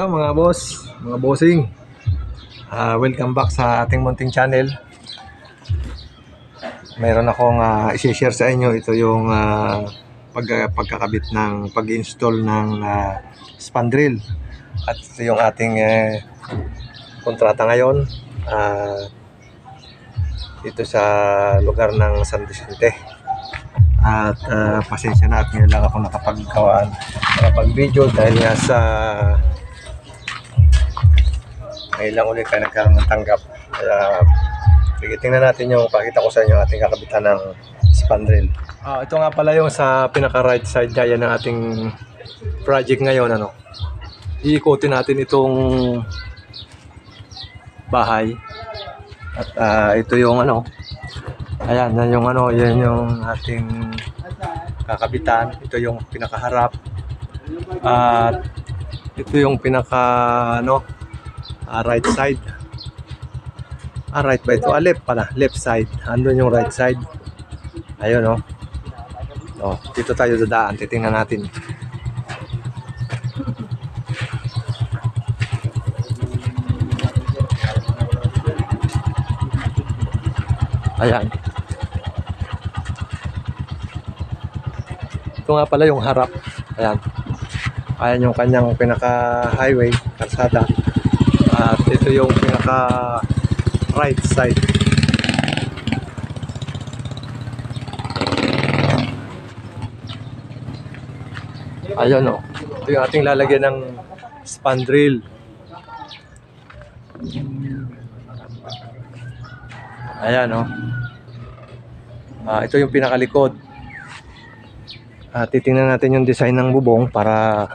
Hello mga boss, mga bossing. Welcome back sa ating munting channel. Mayroon akong i-share sa inyo. Ito yung pagkakabit ng pag-install ng spandrel. At ito yung ating kontrata ngayon dito sa lugar ng San Vicente. At pasensya na at ngayon lang ako nakapag-video dahil nga sa ngayon lang ulit tayo nagkaroon ng tanggap. Kaya tingnan natin yung pakita ko sa inyo ating kakabitan ng spandrel. Ito nga pala yung sa pinaka right side gaya ng ating project ngayon. Iikotin natin itong bahay. At ito yung ayan, yan yung ating kakabitan. Ito yung pinakaharap. At ito yung pinaka right side. Right ba ito? Left pala. Left side. Andun yung right side. Ayun dito tayo dadaan. Titingnan natin. Ayan. Ito nga pala yung harap. Ayan. Ayan yung kanyang pinaka-highway, kalsada. At ito yung pinaka-right side. Ayan ito yung ating lalagyan ng spandrel. Ayan ito yung pinakalikod. Titingnan natin yung design ng bubong para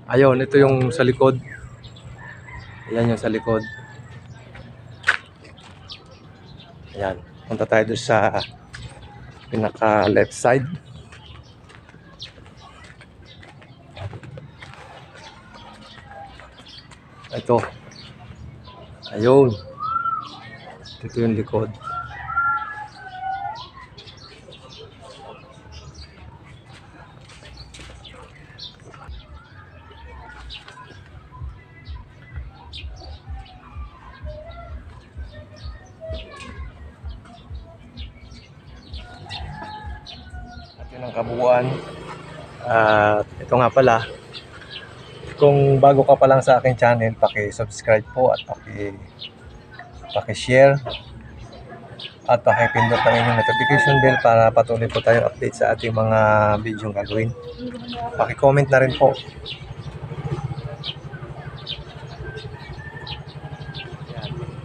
ayun, ito yung sa likod. Ayan yung sa likod. Ayan, punta tayo doon sa pinaka left side. Ito. Ayun. Ito yung likod. At yun ang kabuuan. Ito nga pala, kung bago ka pa lang sa aking channel, paki-subscribe po at paki-share at paki-pindot ng inyong notification bell para patuloy po tayong update sa ating mga video gagawin. Paki-comment na rin po.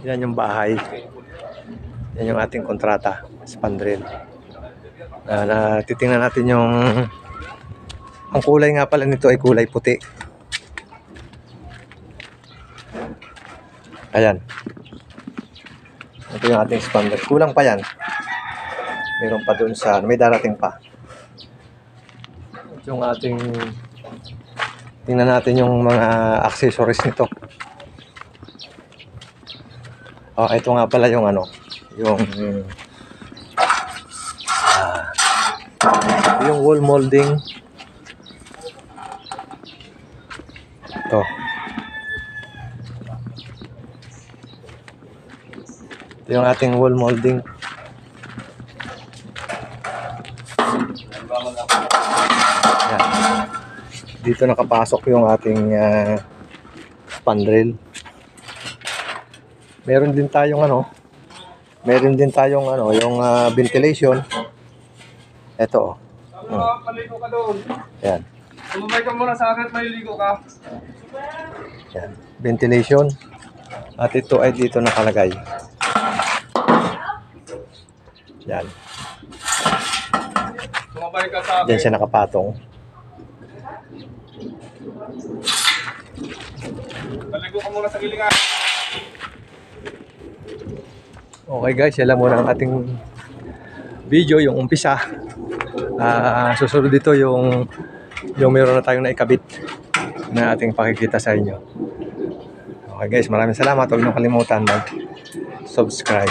Yan yung bahay. Yan yung ating kontrata, spandrel. Titingnan natin yung ang kulay nga pala nito ay kulay puti. Ayan. Ito yung ating spandrel. Kulang pa yan. Meron pa dun sa may darating pa. Ito yung ating tingnan natin yung mga accessories nito. Ito nga pala yung yung wall molding. Ito yung ating wall molding. Yan. Dito nakapasok yung ating spandrel. Meron din tayong yung ventilation. Ito Maligo ka doon. Yan. Sumabay ka muna sa akin at maliligo ka. Yan. Ventilation. At ito ay dito nakalagay. Yan. Sumabay ka sa akin. Diyan siya nakapatong. Maligo ka muna sa gilingan. Okay guys, yan lang muna ang ating video, yung umpisa. Susunod dito yung meron na tayong naikabit na ating pakikita sa inyo. Okay guys, maraming salamat. Huwag niyong kalimutan mag-subscribe.